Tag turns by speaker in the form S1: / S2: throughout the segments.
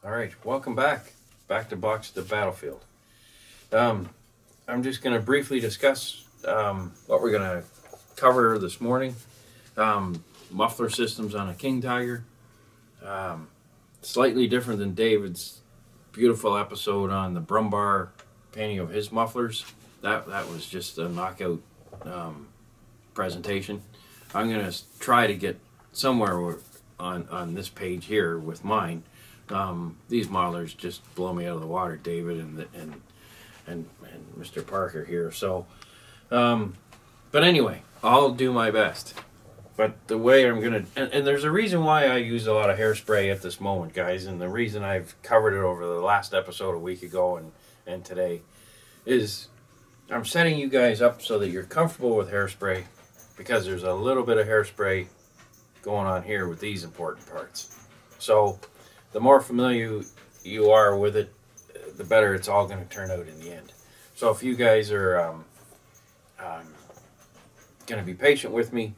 S1: All right, welcome back to Box to Battlefield. I'm just going to briefly discuss what we're going to cover this morning. Muffler systems on a King Tiger. Slightly different than David's beautiful episode on the Brumbar painting of his mufflers. That was just a knockout presentation. I'm going to try to get somewhere on this page here with mine. These modelers just blow me out of the water, David and Mr. Parker here. So, but anyway, I'll do my best. But the way I'm gonna, and there's a reason why I use a lot of hairspray at this moment, guys, and the reason I've covered it over the last episode a week ago and today is I'm setting you guys up so that you're comfortable with hairspray, because there's a little bit of hairspray going on here with these important parts. So the more familiar you are with it, the better it's all going to turn out in the end. So if you guys are going to be patient with me,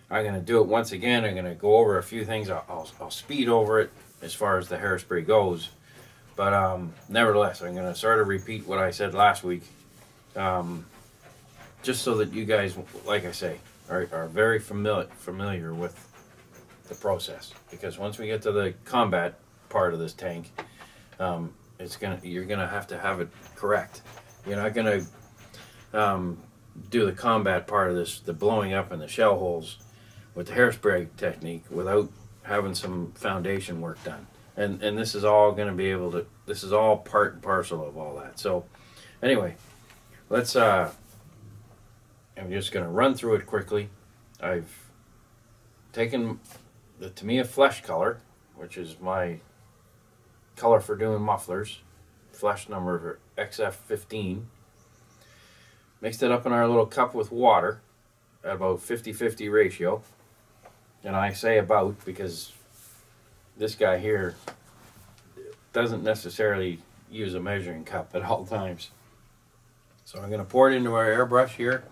S1: I'm going to do it once again. I'm going to go over a few things. I'll speed over it as far as the hairspray goes. But nevertheless, I'm going to sort of repeat what I said last week. Just so that you guys, like I say, are very familiar with the process. Because once we get to the combat part of this tank, you're gonna have to have it correct. You're not gonna do the combat part of this, the blowing up and the shell holes, with the hairspray technique without having some foundation work done. And this is all going to be able to, this is all part and parcel of all that. So anyway, let's I'm just going to run through it quickly. I've taken the Tamiya Flesh color, which is my color for doing mufflers, flesh number XF15, mixed it up in our little cup with water at about 50-50 ratio. And I say about because this guy here doesn't necessarily use a measuring cup at all times. So I'm going to pour it into our airbrush here.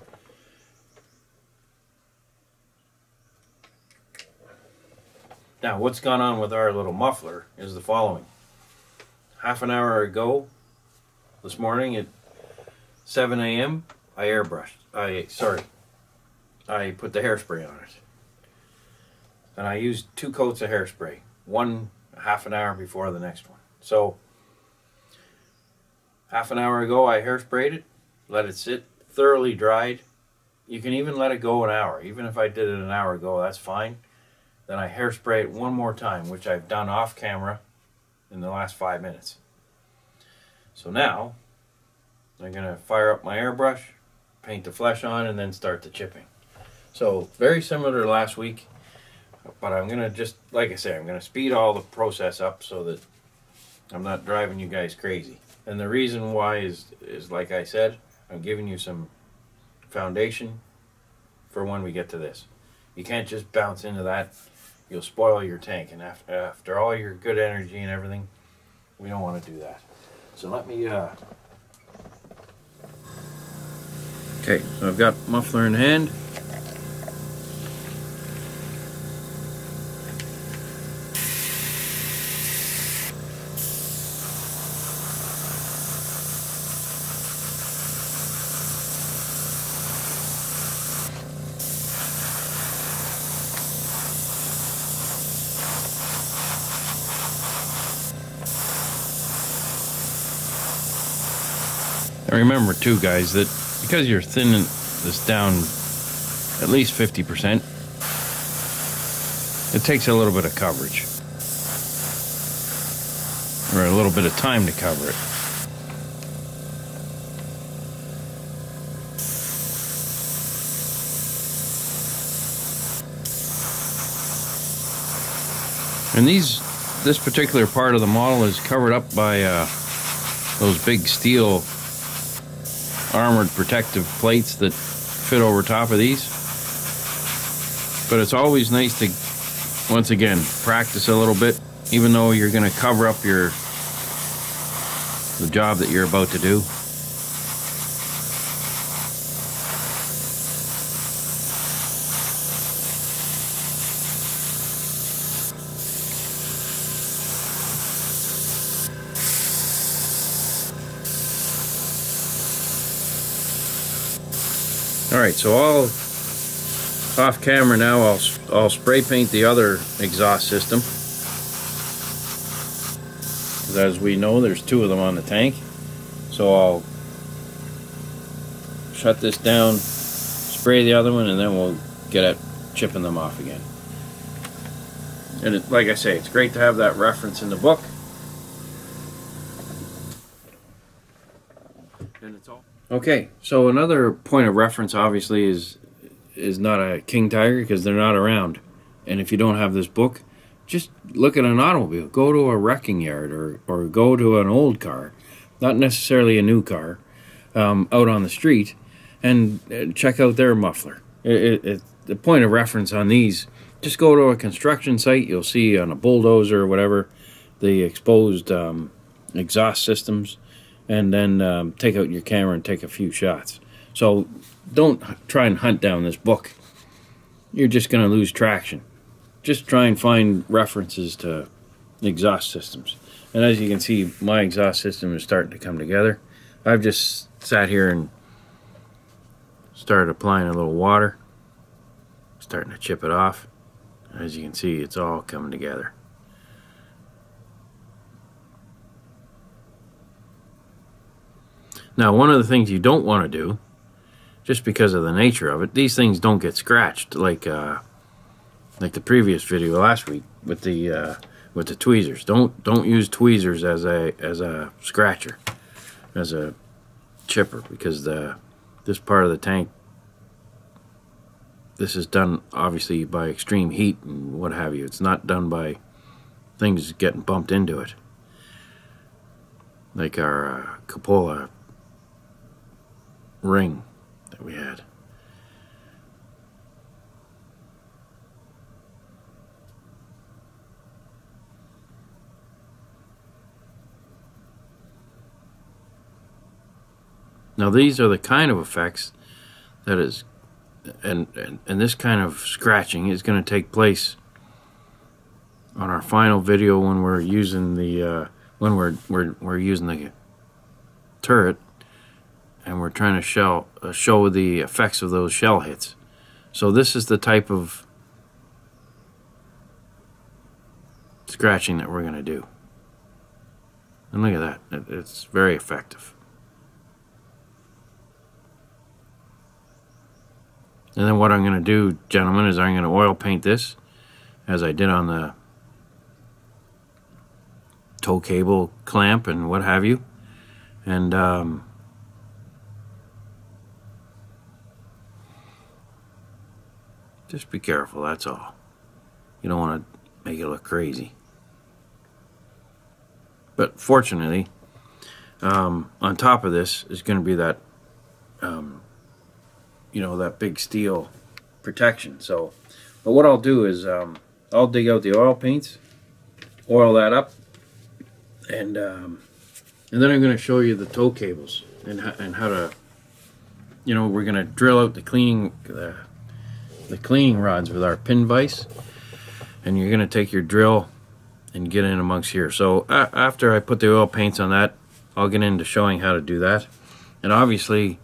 S1: Now, what's gone on with our little muffler is the following. Half an hour ago, this morning at 7 a.m., I airbrushed. I put the hairspray on it. And I used 2 coats of hairspray. One half an hour before the next one. So, half an hour ago, I hairsprayed it, let it sit, thoroughly dried. You can even let it go an hour. Even if I did it an hour ago, that's fine. Then I hairspray it one more time, which I've done off camera in the last 5 minutes. So now, I'm going to fire up my airbrush, paint the flesh on, and then start the chipping. So, very similar to last week, but I'm going to just, like I say, I'm going to speed all the process up so that I'm not driving you guys crazy. And the reason why is like I said, I'm giving you some foundation for when we get to this. You can't just bounce into that. You'll spoil your tank, and after all your good energy and everything, we don't want to do that. So let me okay, so I've got muffler in hand. Remember too, guys, that because you're thinning this down at least 50%, it takes a little bit of coverage, or a little bit of time to cover it. And this particular part of the model is covered up by those big steel armored protective plates that fit over top of these. But it's always nice to, once again, practice a little bit, even though you're going to cover up the job that you're about to do. Alright, so I'll, off camera now, I'll spray paint the other exhaust system. As we know, there's two of them on the tank. So I'll shut this down, spray the other one, and then we'll get at chipping them off again. And like I say, it's great to have that reference in the book. And it's all okay. So another point of reference, obviously, is not a King Tiger, because they're not around. And if you don't have this book, just look at an automobile. Go to a wrecking yard, or go to an old car, not necessarily a new car, out on the street, and check out their muffler. The point of reference on these, just go to a construction site. You'll see on a bulldozer or whatever the exposed exhaust systems, and then take out your camera and take a few shots. So don't try and hunt down this book. You're just going to lose traction. Just try and find references to exhaust systems. And as you can see, my exhaust system is starting to come together. I've just sat here and started applying a little water, starting to chip it off. As you can see, it's all coming together. Now, one of the things you don't want to do, just because of the nature of it, these things don't get scratched like the previous video last week with the tweezers. Don't use tweezers as a scratcher, as a chipper, because this part of the tank, this is done obviously by extreme heat and what have you. It's not done by things getting bumped into it, like our cupola ring that we had. Now these are the kind of effects that is, and this kind of scratching is going to take place on our final video when we're using the we're using the turret, and we're trying to show the effects of those shell hits. So this is the type of scratching that we're going to do. And look at that, it's very effective. And then what I'm going to do, gentlemen, is I'm going to oil paint this, as I did on the tow cable clamp and what have you. And just be careful, that's all. You don't want to make it look crazy. But fortunately, on top of this is going to be that you know, that big steel protection. So, but what I'll do is I'll dig out the oil paints, oil that up, and then I'm going to show you the tow cables and how to, you know, we're going to drill out the cleaning rods with our pin vise, and you're going to take your drill and get in amongst here. So after I put the oil paints on that, I'll get into showing how to do that. And obviously,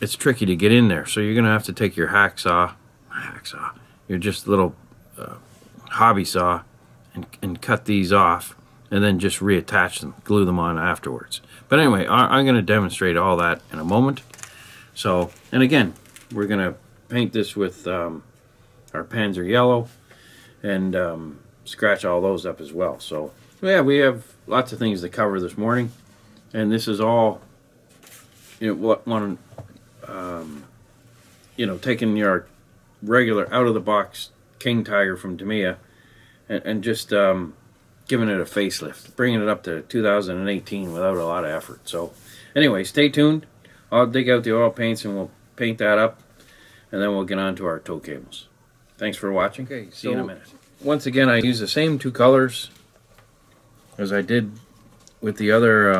S1: it's tricky to get in there, so you're gonna have to take your hacksaw, your just little hobby saw, and cut these off, and then just reattach them, glue them on afterwards. But anyway, I'm gonna demonstrate all that in a moment. So, and again, we're gonna paint this with our Panzer yellow, and scratch all those up as well. So yeah, we have lots of things to cover this morning, and this is all, you know, you know, taking your regular out-of-the-box King Tiger from Tamiya and just giving it a facelift, bringing it up to 2018 without a lot of effort. So anyway, stay tuned. I'll dig out the oil paints and we'll paint that up, and then we'll get on to our tow cables. Thanks for watching. Okay, see you in a minute. Once again, I use the same two colors as I did with the other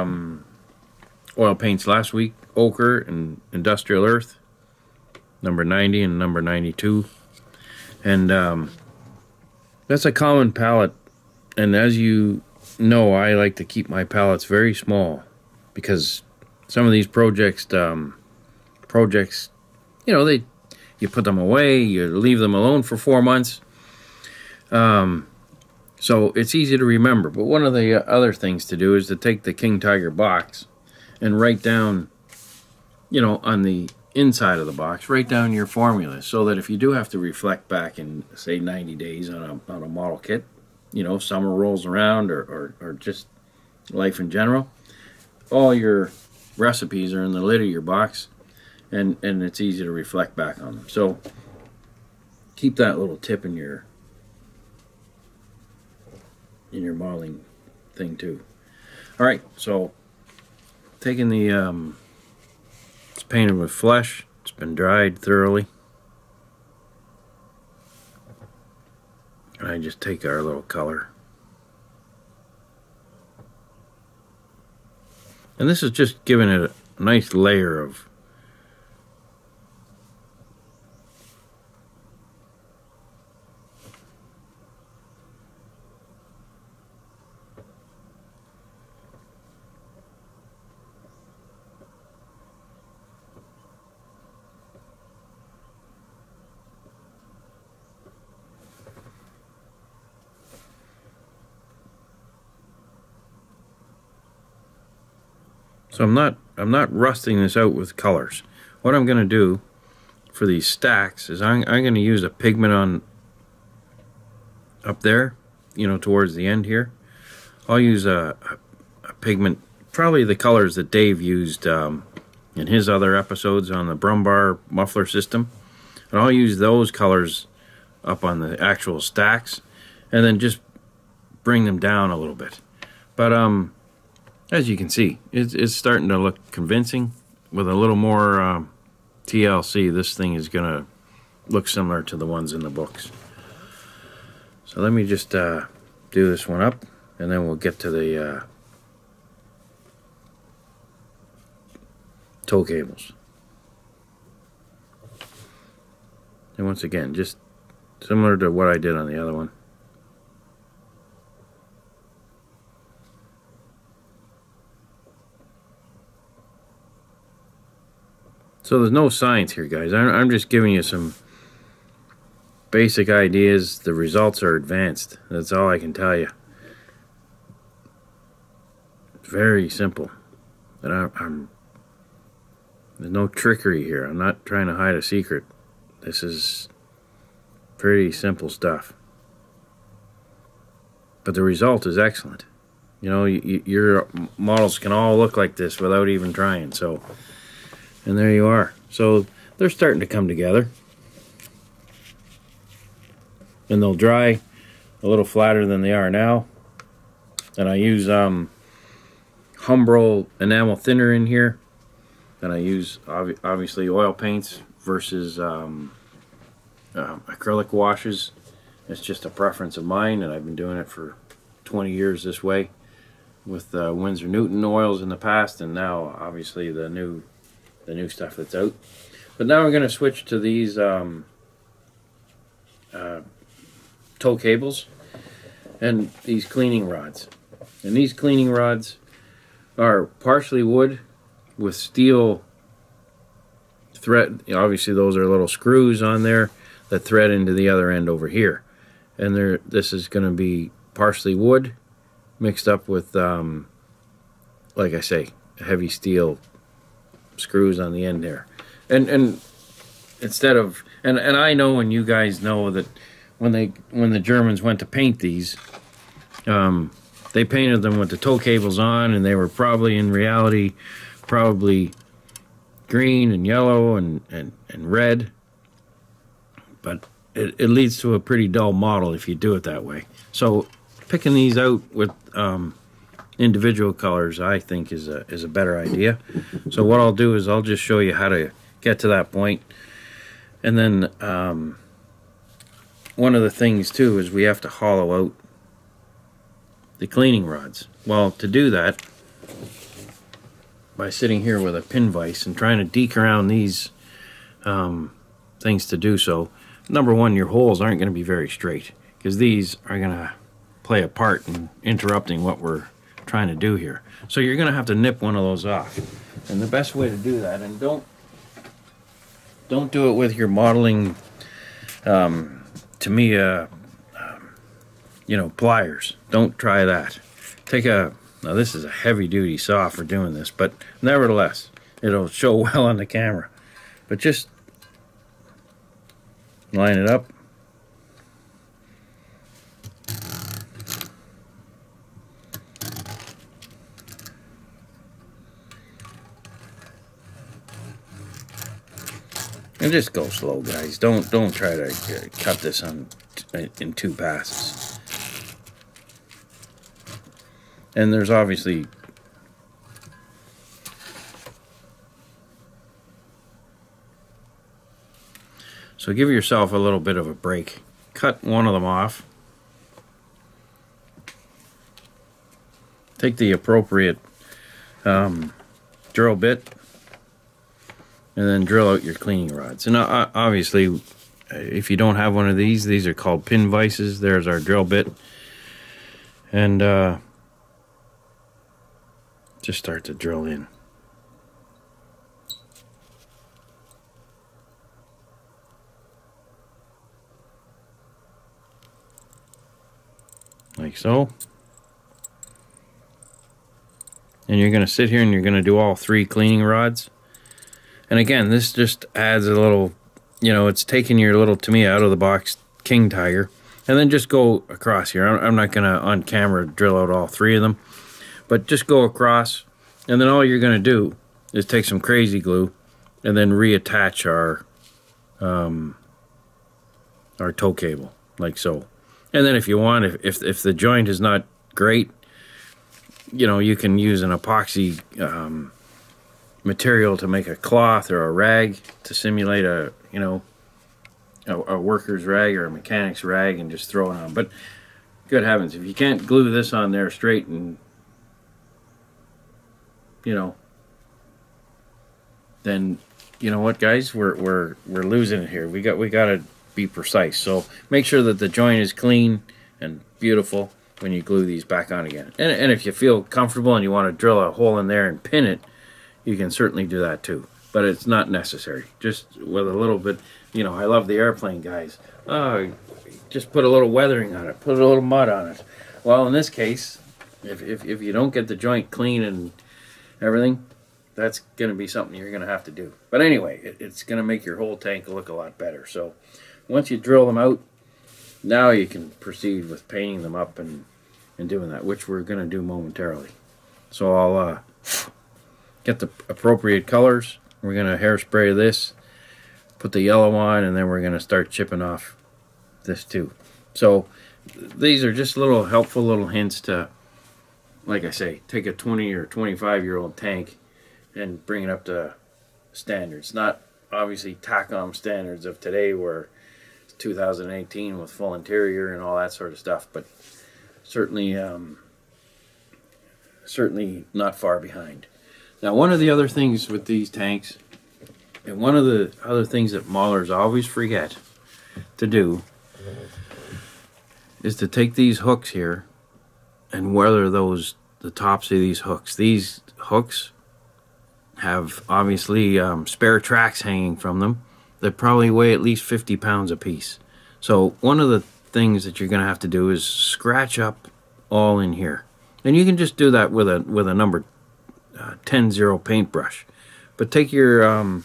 S1: oil paints last week, Ochre and Industrial Earth, number 90 and number 92. And that's a common palette, and as you know, I like to keep my palettes very small, because some of these projects projects, you know, you put them away, you leave them alone for 4 months. So it's easy to remember. But one of the other things to do is to take the King Tiger box and write down, you know, on the inside of the box, write down your formula, so that if you do have to reflect back in, say, 90 days on a model kit, you know, summer rolls around, or just life in general, all your recipes are in the lid of your box, and it's easy to reflect back on them. So keep that little tip in your modeling thing too. All right, so taking the it's painted with flesh. It's been dried thoroughly, and I just take our little color, and this is just giving it a nice layer of so I'm not rusting this out with colors. What I'm going to do for these stacks is I'm going to use a pigment on up there, you know, towards the end here. I'll use a pigment, probably the colors that Dave used in his other episodes on the Brumbar muffler system. And I'll use those colors up on the actual stacks, and then just bring them down a little bit. But as you can see, it's starting to look convincing. With a little more TLC, this thing is going to look similar to the ones in the books. So let me just do this one up, and then we'll get to the tow cables. And once again, just similar to what I did on the other one. So there's no science here, guys. I'm just giving you some basic ideas. The results are advanced. That's all I can tell you. Very simple. And there's no trickery here. I'm not trying to hide a secret. This is pretty simple stuff. But the result is excellent. You know, your models can all look like this without even trying. So. And there you are. So they're starting to come together. And they'll dry a little flatter than they are now. And I use Humbrol enamel thinner in here. And I use obviously oil paints versus acrylic washes. It's just a preference of mine, and I've been doing it for 20 years this way with Winsor Newton oils in the past, and now obviously the new stuff that's out. But now we're going to switch to these tow cables and these cleaning rods. And these cleaning rods are partially wood with steel thread. Obviously those are little screws on there that thread into the other end over here. And this is going to be partially wood mixed up with, like I say, heavy steel screws on the end there. And instead of, and I know, and you guys know, that when the Germans went to paint these, they painted them with the tow cables on, and they were probably in reality green and yellow and red, but it leads to a pretty dull model if you do it that way. So picking these out with individual colors, I think, is a better idea. So what I'll do is I'll just show you how to get to that point. And then one of the things too is we have to hollow out the cleaning rods. Well, to do that, by sitting here with a pin vise and trying to deke around these things to do so, number one, your holes aren't going to be very straight, because these are going to play a part in interrupting what we're trying to do here. So you're going to have to nip one of those off. And the best way to do that, and don't don't do it with your modeling Tamiya, pliers. Don't try that. Now this is a heavy duty saw for doing this, but nevertheless, it'll show well on the camera. But just line it up. And just go slow, guys. Don't try to cut this in 2 passes. And there's obviously so give yourself a little bit of a break. Cut one of them off. Take the appropriate drill bit. And then drill out your cleaning rods. And obviously, if you don't have one of these are called pin vices. There's our drill bit. And just start to drill in. Like so. And you're going to sit here and you're going to do all 3 cleaning rods. And again, this just adds a little, it's taking your little Tamiya out of the box king tiger. And then just go across here. I'm not going to, on camera, drill out all 3 of them. But just go across. And then all you're going to do is take some crazy glue and then reattach our tow cable, like so. And then if you want, if the joint is not great, you can use an epoxy material to make a cloth or a rag to simulate a worker's rag or a mechanic's rag and just throw it on. But good heavens, if you can't glue this on there straight and then you know what, guys, we're losing it here. We got to be precise. So make sure that the joint is clean and beautiful when you glue these back on again. And if you feel comfortable and you want to drill a hole in there and pin it, you can certainly do that too. But it's not necessary. Just with a little bit, I love the airplane guys. Oh, just put a little weathering on it. Put a little mud on it. Well, in this case, if you don't get the joint clean and everything, that's going to be something you're going to have to do. But anyway, it's going to make your whole tank look a lot better. So once you drill them out, now you can proceed with painting them up and doing that, which we're going to do momentarily. So I'll get the appropriate colors. We're going to hairspray this, put the yellow on, and then we're going to start chipping off this too. So these are just little helpful little hints to, like I say, take a 20 or 25-year-old tank and bring it up to standards. Not obviously TACOM standards of today where it's 2018 with full interior and all that sort of stuff, but certainly not far behind. Now, one of the other things with these tanks, and one of the other things that maulers always forget to do, is to take these hooks here and weather the tops of these hooks. These hooks have obviously spare tracks hanging from them that probably weigh at least 50 pounds a piece. So one of the things that you're going to have to do is scratch up all in here. And you can just do that with a number 10-0 paintbrush. But take your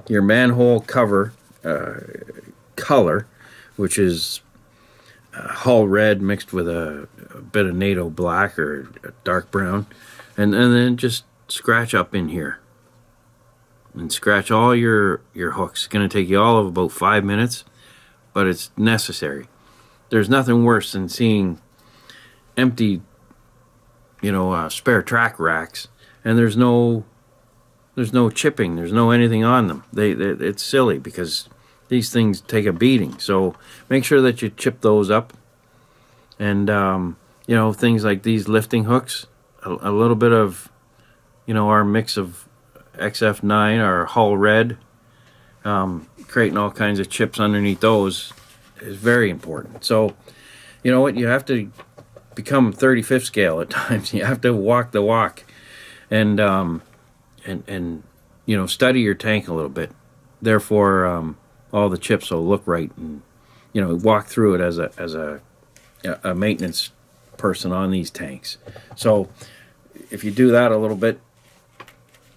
S1: manhole cover color, which is hull red mixed with a bit of NATO black or dark brown, and then just scratch up in here and scratch all your hooks. It's going to take you all of about 5 minutes, but it's necessary. There's nothing worse than seeing empty spare track racks and there's no chipping, there's no anything on them. It's silly because these things take a beating. So make sure that you chip those up. And things like these lifting hooks, a little bit of our mix of XF9, our hull red, creating all kinds of chips underneath those is very important. So you know what, you have to become 35th scale at times. You have to walk the walk and study your tank a little bit. therefore all the chips will look right, and you know, walk through it as a maintenance person on these tanks. So if you do that a little bit,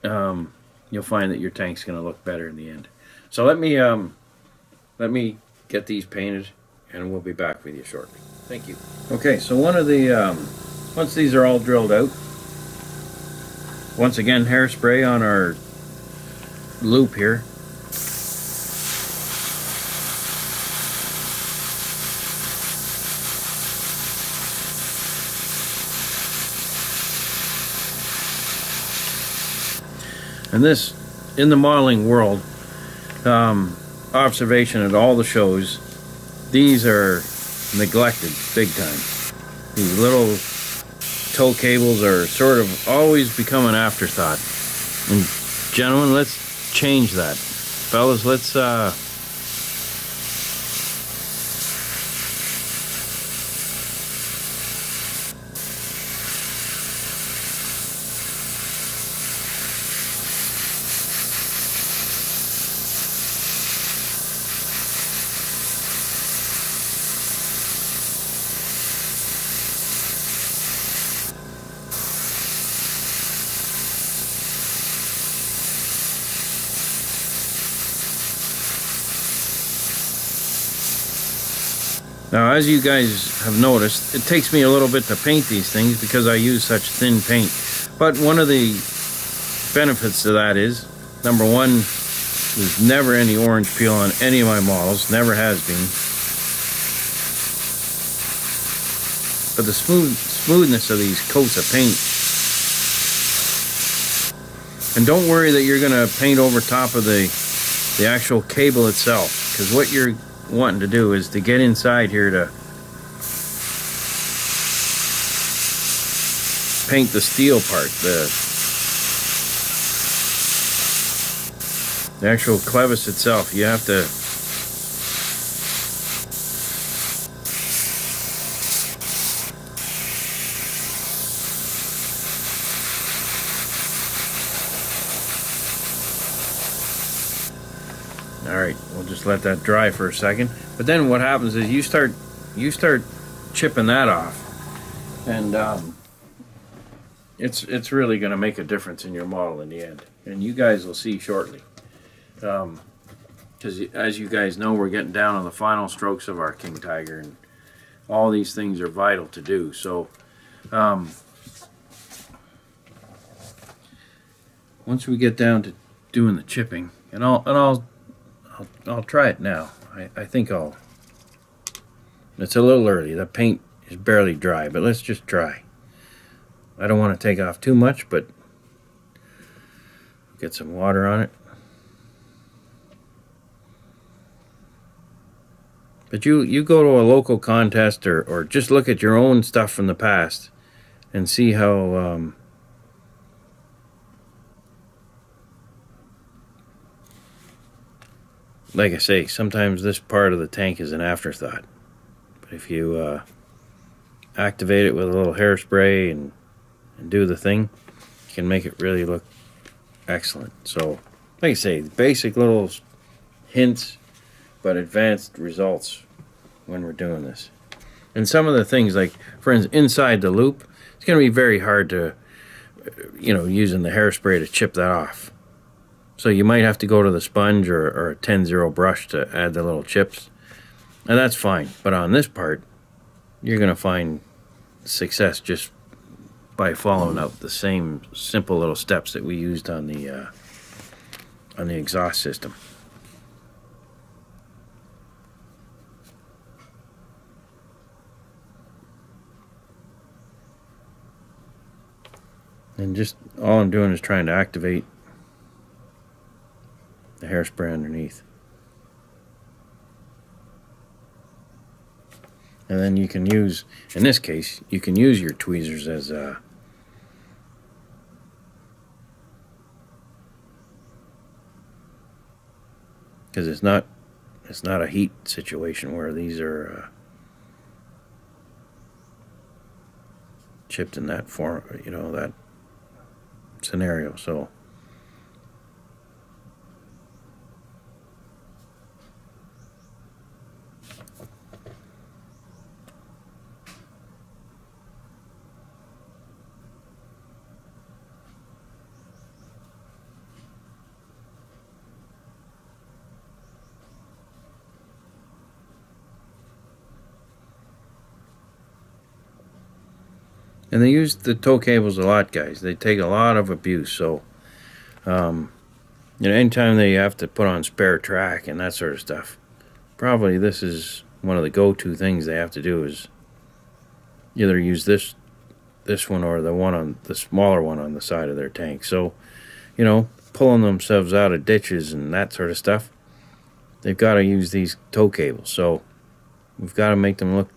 S1: you'll find that your tank's going to look better in the end. So let me get these painted, and we'll be back with you shortly. Thank you. Okay, so once these are all drilled out, once again, hairspray on our loop here. And this, in the modeling world, observation at all the shows, these are neglected big time. These little tow cables are sort of always become an afterthought. And gentlemen, let's change that. Fellas, let's now, as you guys have noticed, it takes me a little bit to paint these things because I use such thin paint. But one of the benefits to that is, number one, there's never any orange peel on any of my models, never has been. But the smoothness of these coats of paint. And don't worry that you're going to paint over top of the actual cable itself, because what you're wanting to do is to get inside here to paint the steel part, the actual clevis itself. You have to Alright, we'll just let that dry for a second. But then what happens is you start chipping that off, and it's really going to make a difference in your model in the end. And you guys will see shortly. Because as you guys know, we're getting down on the final strokes of our King Tiger, and all these things are vital to do. So once we get down to doing the chipping, and I'll try it now. I think it's a little early. The paint is barely dry, but let's just try. I don't want to take off too much, but get some water on it. But you go to a local contest or just look at your own stuff from the past and see how like I say, sometimes this part of the tank is an afterthought. But if you activate it with a little hairspray and do the thing, you can make it really look excellent. So, like I say, basic little hints, but advanced results when we're doing this. And some of the things, like, for instance, inside the loop, it's going to be very hard to, using the hairspray to chip that off. So you might have to go to the sponge or a 10-0 brush to add the little chips. And that's fine. But on this part, you're going to find success just by following out the same simple little steps that we used on the exhaust system. And just all I'm doing is trying to activate the hairspray underneath. And then you can use, in this case, you can use your tweezers as because it's not a heat situation where these are chipped in that form, that scenario. So And they use the tow cables a lot, guys. They take a lot of abuse. So, anytime they have to put on spare track and that sort of stuff, probably this is one of the go-to things they have to do, is either use this one or the smaller one on the side of their tank. So, pulling themselves out of ditches and that sort of stuff, they've got to use these tow cables. So we've got to make them look.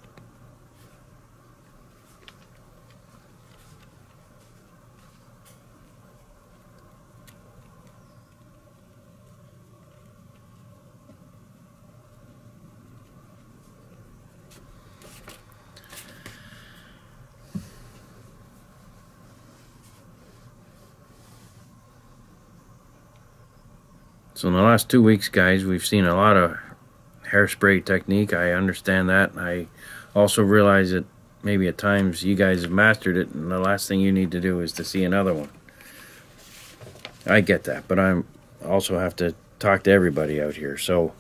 S1: So in the last 2 weeks, guys, we've seen a lot of hairspray technique. I understand that. I also realize that maybe at times you guys have mastered it, and the last thing you need to do is to see another one. I get that, but I also have to talk to everybody out here. So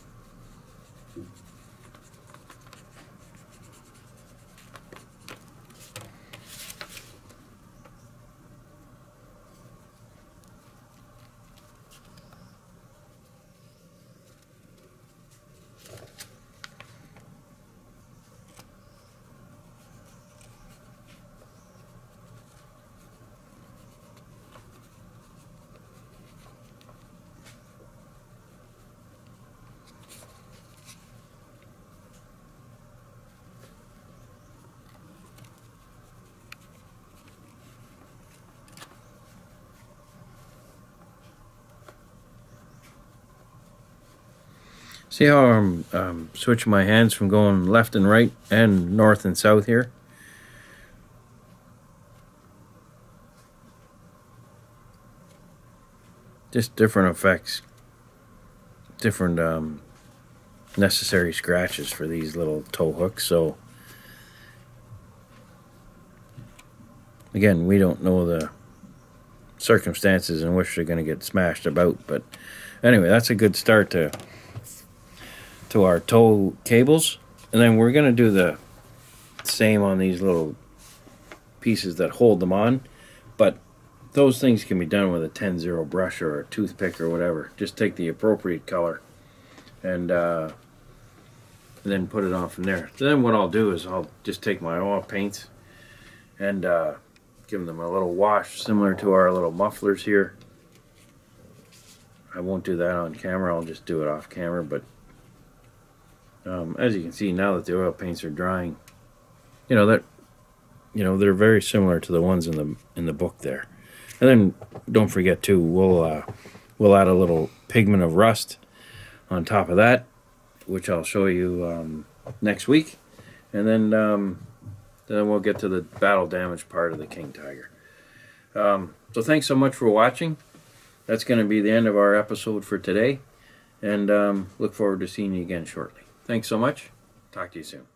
S1: see how I'm switching my hands from going left and right and north and south here? Just different effects, different necessary scratches for these little tow hooks. So again, we don't know the circumstances in which they're going to get smashed about, but anyway, that's a good start to our tow cables. And then we're going to do the same on these little pieces that hold them on, but those things can be done with a 10-0 brush or a toothpick or whatever. Just take the appropriate color and then put it on from there. So then what I'll do is I'll just take my oil paints and give them a little wash similar to our little mufflers here. I won't do that on camera, I'll just do it off camera, but as you can see, now that the oil paints are drying, they're very similar to the ones in the book there. And then don't forget too, we'll add a little pigment of rust on top of that, which I'll show you next week, and then we'll get to the battle damage part of the King Tiger. So thanks so much for watching. That's going to be the end of our episode for today, and look forward to seeing you again shortly. Thanks so much. Talk to you soon.